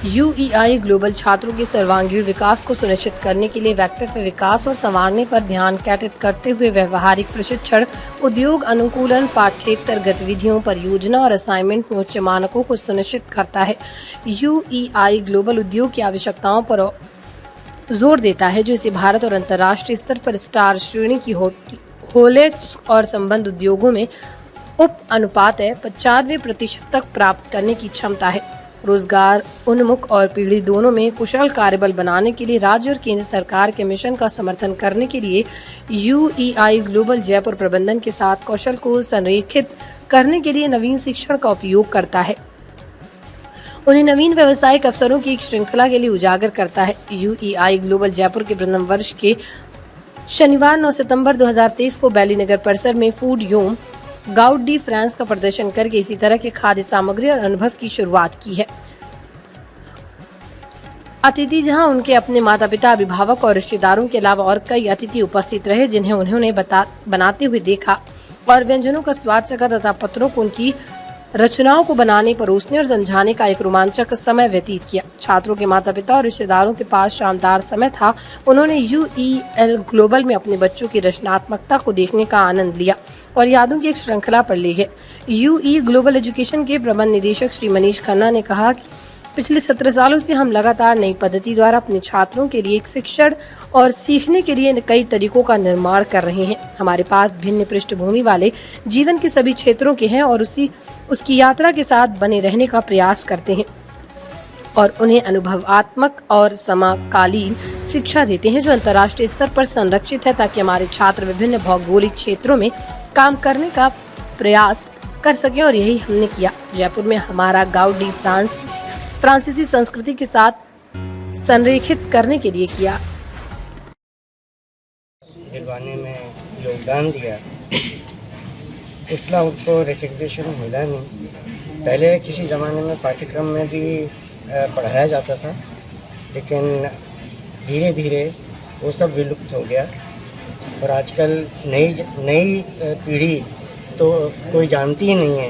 यूईआई global छात्रों के सर्वांगीण विकास को सुनिश्चित करने के लिए व्यक्तित्व विकास और संवारने पर ध्यान केंद्रित करते हुए व्यवहारिक प्रशिक्षण, उद्योग अनुकूलन, पाठ्येतर गतिविधियों, परियोजना और असाइनमेंट में उच्च मानकों को सुनिश्चित करता है। यूईआई ग्लोबल उद्योग की आवश्यकताओं पर जोर देता है, जो इसे भारत और अंतर्राष्ट्रीय स्तर पर स्टार श्रेणी की होलेट्स और संबंध उद्योगों में उप अनुपात 95% तक प्राप्त करने की क्षमता है। रोजगार उन्मुख और पीढ़ी दोनों में कुशल कार्यबल बनाने के लिए राज्य और केंद्र सरकार के मिशन का समर्थन करने के लिए यूईआई ग्लोबल जयपुर प्रबंधन के साथ कौशल को संरेखित करने के लिए नवीन शिक्षण का उपयोग करता है, उन्हें नवीन व्यावसायिक अवसरों की एक श्रृंखला के लिए उजागर करता है। यूईआई ग्लोबल जयपुर के प्रथम वर्ष के शनिवार 9 सितंबर 2023 को बैली नगर परिसर में फूड योम गाउट डी फ्रांस का प्रदर्शन करके इसी तरह के खाद्य सामग्री और अनुभव की शुरुआत की है। अतिथि जहां उनके अपने माता पिता, अभिभावक और रिश्तेदारों के अलावा और कई अतिथि उपस्थित रहे, जिन्हें उन्होंने बनाते हुए देखा और व्यंजनों का स्वाद चखा तथा पत्रों को उनकी रचनाओं को बनाने, परोसने और समझाने का एक रोमांचक समय व्यतीत किया। छात्रों के माता पिता और रिश्तेदारों के पास शानदार समय था। उन्होंने यूईएल ग्लोबल में अपने बच्चों की रचनात्मकता को देखने का आनंद लिया और यादों की एक श्रृंखला पर ली है। यूई ग्लोबल एजुकेशन के प्रबंध निदेशक श्री मनीष खन्ना ने कहा कि पिछले 17 सालों से हम लगातार नई पद्धति द्वारा अपने छात्रों के लिए एक शिक्षण और सीखने के लिए कई तरीकों का निर्माण कर रहे हैं। हमारे पास भिन्न पृष्ठभूमि वाले जीवन के सभी क्षेत्रों के हैं और उसकी यात्रा के साथ बने रहने का प्रयास करते हैं और उन्हें अनुभवात्मक और समकालीन शिक्षा देते हैं, जो अंतर्राष्ट्रीय स्तर पर संरक्षित है, ताकि हमारे छात्र विभिन्न भौगोलिक क्षेत्रों में काम करने का प्रयास कर सकें। और यही हमने किया। जयपुर में हमारा गाउट डी फ्रांस फ्रांसीसी संस्कृति के साथ संरेखित करने के लिए किया। दिलवाने में योगदान दिया, उतना उसको रिकग्निशन मिला नहीं। पहले किसी ज़माने में पाठ्यक्रम में भी पढ़ाया जाता था, लेकिन धीरे धीरे वो सब विलुप्त हो गया और आजकल नई पीढ़ी तो कोई जानती ही नहीं है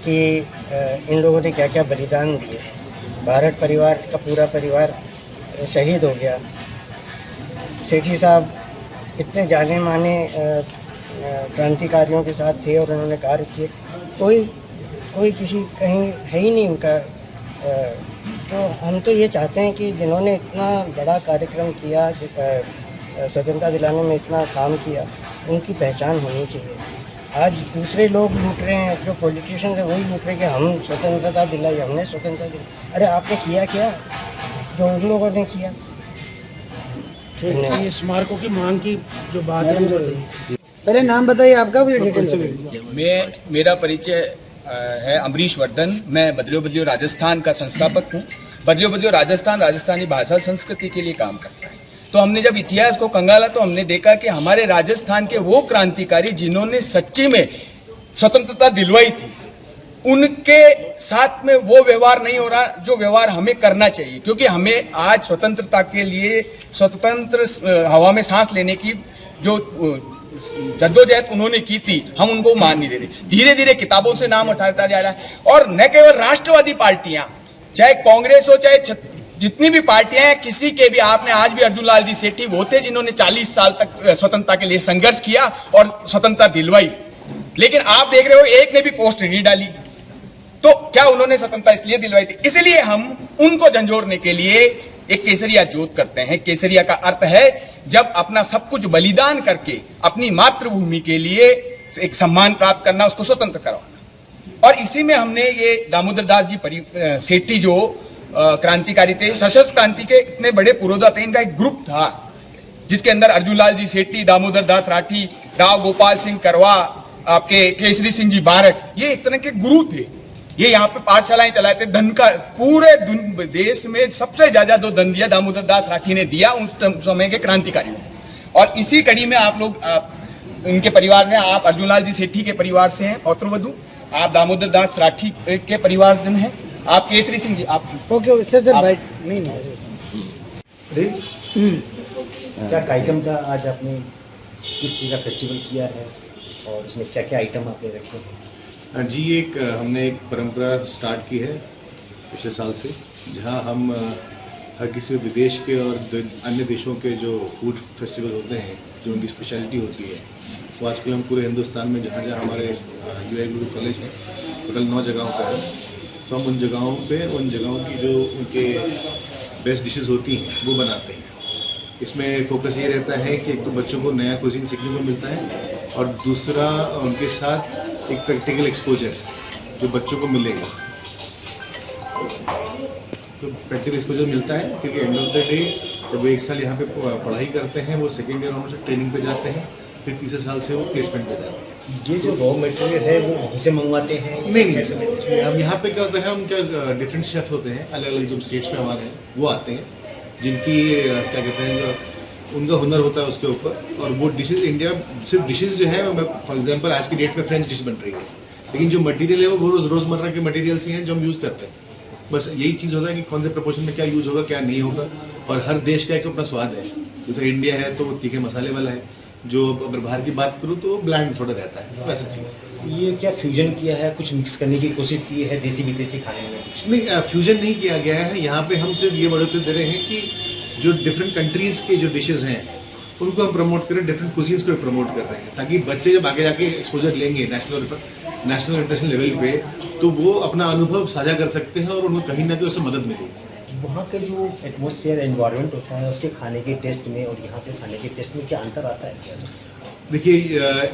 कि इन लोगों ने क्या क्या बलिदान दिए। भारत परिवार का पूरा परिवार शहीद हो गया। सेठी साहब इतने जाने माने क्रांतिकारियों के साथ थे और उन्होंने कार्य किए, कोई किसी कहीं है ही नहीं उनका। तो हम तो ये चाहते हैं कि जिन्होंने इतना बड़ा कार्यक्रम किया, स्वतंत्रता दिलाने में इतना काम किया, उनकी पहचान होनी चाहिए। आज दूसरे लोग लूट रहे हैं, जो पॉलिटिशियंस है वही लूट रहे हैं कि हम स्वतंत्रता दिलाई, हमने स्वतंत्रता दिलाई। अरे आपने किया क्या जो उन लोगों ने किया? ये स्मारकों की मांग की जो बात है, पहले नाम बताइए आपका भी डिटेल। मेरा परिचय है अमरीश वर्धन। मैं बदलियो बदलियो राजस्थान का संस्थापक हूँ। बदलियो बदलियो राजस्थान राजस्थानी भाषा संस्कृति के लिए काम करता है। तो हमने जब इतिहास को कंगाला तो हमने देखा कि हमारे राजस्थान के वो क्रांतिकारी जिन्होंने सच्ची में स्वतंत्रता दिलवाई थी, उनके साथ में वो व्यवहार नहीं हो रहा जो व्यवहार हमें करना चाहिए। क्योंकि हमें आज स्वतंत्रता के लिए स्वतंत्र हवा में सांस लेने की जो जद्दोजहद उन्होंने की थी, हम उनको मान नहीं दे रहे। धीरे धीरे किताबों से नाम उठाता जा रहा है। और न केवल राष्ट्रवादी पार्टियां, चाहे कांग्रेस हो, चाहे जितनी भी पार्टियां हैं, किसी के भी, आपने आज भी अर्जुन लाल जी सेठी वो थे जिन्होंने 40 साल तक स्वतंत्रता के लिए संघर्ष किया और स्वतंत्रता दिलवाई। लेकिन आप देख रहे हो एक ने भी पोस्ट नहीं डाली। तो क्या उन्होंने स्वतंत्रता इसलिए दिलवाई थी? इसलिए हम उनको झंझोड़ने के लिए एक केसरिया जोत करते हैं। केसरिया का अर्थ है जब अपना सब कुछ बलिदान करके अपनी मातृभूमि के लिए एक सम्मान प्राप्त करना, उसको स्वतंत्र करवाना। और इसी में हमने ये दामोदर दास जी सेठी जो क्रांतिकारी थे, सशस्त्र क्रांति के इतने बड़े पुरोधा थे, इनका एक ग्रुप था जिसके अंदर अर्जुन लाल जी सेठी, दामोदर दास राठी, राव गोपाल सिंह करवा, आपके केसरी सिंह जी बारक, ये एक तरह के गुरु थे। ये यहाँ पे पाठशालाएं चलाए थे। धन का पूरे देश में सबसे ज्यादा जो धन दिया दामोदर दास राठी ने दिया उस समय के क्रांतिकारियों ने। और इसी कड़ी में आप लोग उनके परिवार में, आप अर्जुन लाल जी सेठी के परिवार से हैं पौत्रवधू, आप दामोदर दास राठी के परिवार जन हैं, आप केसरी सिंह जी, आप क्या कार्यक्रम था आज आपने, किस तरह का फेस्टिवल किया है और इसमें क्या क्या आइटम आपने रखे हैं? जी, हमने एक परंपरा स्टार्ट की है पिछले साल से। जहां हम हर किसी विदेश के और अन्य देशों के जो फूड फेस्टिवल होते हैं, जो उनकी स्पेशलिटी होती है, वो आजकल हम पूरे हिंदुस्तान में जहाँ जहाँ हमारे यूआई ग्लोबल कॉलेज है, टोटल 9 जगहों पर है, तो हम उन जगहों की जो उनके बेस्ट डिशेस होती हैं वो बनाते हैं। इसमें फोकस ये रहता है कि एक तो बच्चों को नया कुजीन सीखने को मिलता है और दूसरा उनके साथ एक प्रैक्टिकल एक्सपोजर जो बच्चों को मिलेगा, तो प्रैक्टिकल एक्सपोजर मिलता है क्योंकि एंड ऑफ द डे जब वो 1 साल यहाँ पे पढ़ाई करते हैं, वो सेकेंड ईयर से ट्रेनिंग पे जाते हैं, फिर तीसरे साल से वो प्लेसमेंट पे जाते हैं। ये जो रॉ मटेरियल है वो वहीं से मंगवाते हैं? नहीं, अब यहाँ पे क्या होता है, हम क्या डिफरेंट शेफ होते हैं अलग अलग जो स्टेट्स में हमारे हैं, वो आते हैं जिनकी क्या कहते हैं जो उनका हुनर होता है उसके ऊपर, और वो डिशेज इंडिया सिर्फ डिशेज जो है, फॉर एग्जांपल आज की डेट में फ्रेंच डिश बन रही है, लेकिन जो मटेरियल है वो रोज़मर्रा के मटेरियल्स ही हैं जो हम यूज़ करते हैं। बस यही चीज़ होता है कि कौन से प्रपोर्शन में क्या यूज़ होगा क्या नहीं होगा, और हर देश का एक अपना स्वाद है। जैसे इंडिया है तो वो तीखे मसाले वाला है, जो अगर बाहर की बात करूँ तो ब्लैंड थोड़ा रहता है, वैसा चीज़। ये क्या फ्यूजन किया है, कुछ मिक्स करने की कोशिश की है देसी विदेशी खाने में? कुछ नहीं, फ्यूजन नहीं किया गया है। यहाँ पे हम सिर्फ ये बढ़ोतरी दे रहे हैं कि जो डिफरेंट कंट्रीज़ के जो डिशेज़ हैं उनको हम प्रमोट करें, डिफरेंट कुजीन्स को प्रमोट कर रहे हैं, ताकि बच्चे जब आगे जाके एक्सपोजर लेंगे नेशनल इंटरनेशनल लेवल पे, तो वो अपना अनुभव साझा कर सकते हैं और उनको कहीं ना कहीं उससे मदद मिलेगी। वहाँ के जो एटमॉस्फेयर एनवायरनमेंट होता है उसके खाने के टेस्ट में और यहाँ के खाने के टेस्ट में क्या अंतर आता है क्या? देखिए,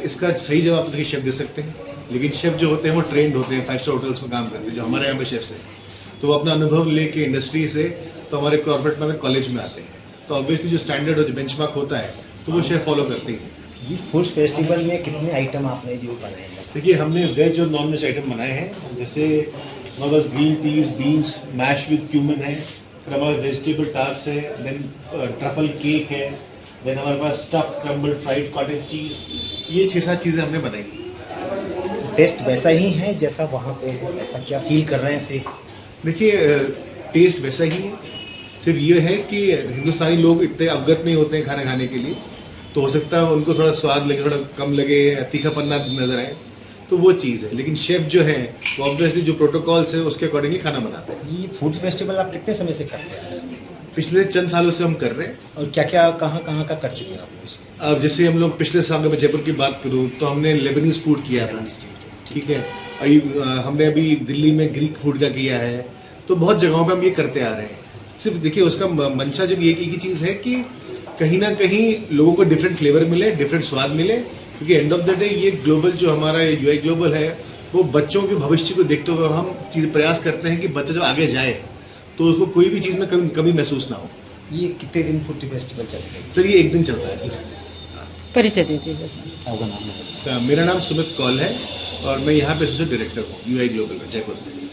इसका सही जवाब तो देखिए शेफ़ दे सकते हैं, लेकिन शेफ़ जो होते हैं वो ट्रेंड होते हैं, 5 स्टार होटल्स में काम करते हैं, जो हमारे यहाँ पे शेफ्स हैं, तो वो अपना अनुभव लेके इंडस्ट्री से तो हमारे कॉर्पोरेट में कॉलेज में आते हैं, तो ऑब्वियसली जो स्टैंडर्ड और जो बेंचमार्क होता है तो वो शेफ़ फॉलो करते हैं। इस फूड फेस्टिवल में कितने आइटम आपने जो बनाए हैं? देखिए, हमने वेज और नॉन वेज आइटम बनाए हैं, जैसे हमारे पास green peas beans mash with cumin है, फिर हमारे वेजिटेबल टार्ट्स है, देन ट्रफल केक है, देन हमारे पास stuffed crumbled fried cottage cheese, ये 6-7 चीज़ें हमने बनाई। टेस्ट वैसा ही है जैसा वहाँ पे है, ऐसा क्या फील कर रहे हैं सिर्फ? देखिए, टेस्ट वैसा ही है, सिर्फ ये है कि हिंदुस्तानी लोग इतने अवगत नहीं होते हैं खाना खाने के लिए, तो हो सकता है उनको थोड़ा स्वाद लगे, थोड़ा कम लगे, तीखापन ना नजर आए, तो वो चीज़ है। लेकिन शेफ जो है वो ऑब्वियसली जो प्रोटोकॉल्स है उसके अकॉर्डिंगली खाना बनाते हैं। ये फूड फेस्टिवल आप कितने समय से करते हैं? पिछले चंद सालों से हम कर रहे हैं। और क्या क्या कहाँ कहाँ का कर चुके हैं आप इसमें? अब जैसे हम लोग पिछले साल में जयपुर की बात करूँ तो हमने लेबनीज फूड किया था, ठीक है, हमने अभी दिल्ली में ग्रीक फूड का किया है, तो बहुत जगहों पे हम ये करते आ रहे हैं। सिर्फ देखिए, उसका मंशा जब ये की चीज़ है कि कहीं ना कहीं लोगों को डिफरेंट फ्लेवर मिले, डिफरेंट स्वाद मिले, क्योंकि एंड ऑफ द डे ये ग्लोबल जो हमारा यूआई ग्लोबल है वो बच्चों के भविष्य को देखते हुए हम चीज़ प्रयास करते हैं कि बच्चा जब आगे जाए तो उसको कोई भी चीज़ में कमी महसूस ना हो। ये कितने दिन फूड फेस्टिवल चलेगा? सर, ये 1 दिन चलता है सर। परिचय देते हैं जैसे। आपका नाम है? मेरा नाम सुमित कौल है और मैं यहाँ पे एसोसिएट डायरेक्टर हूँ यूआई ग्लोबल में जयपुर में।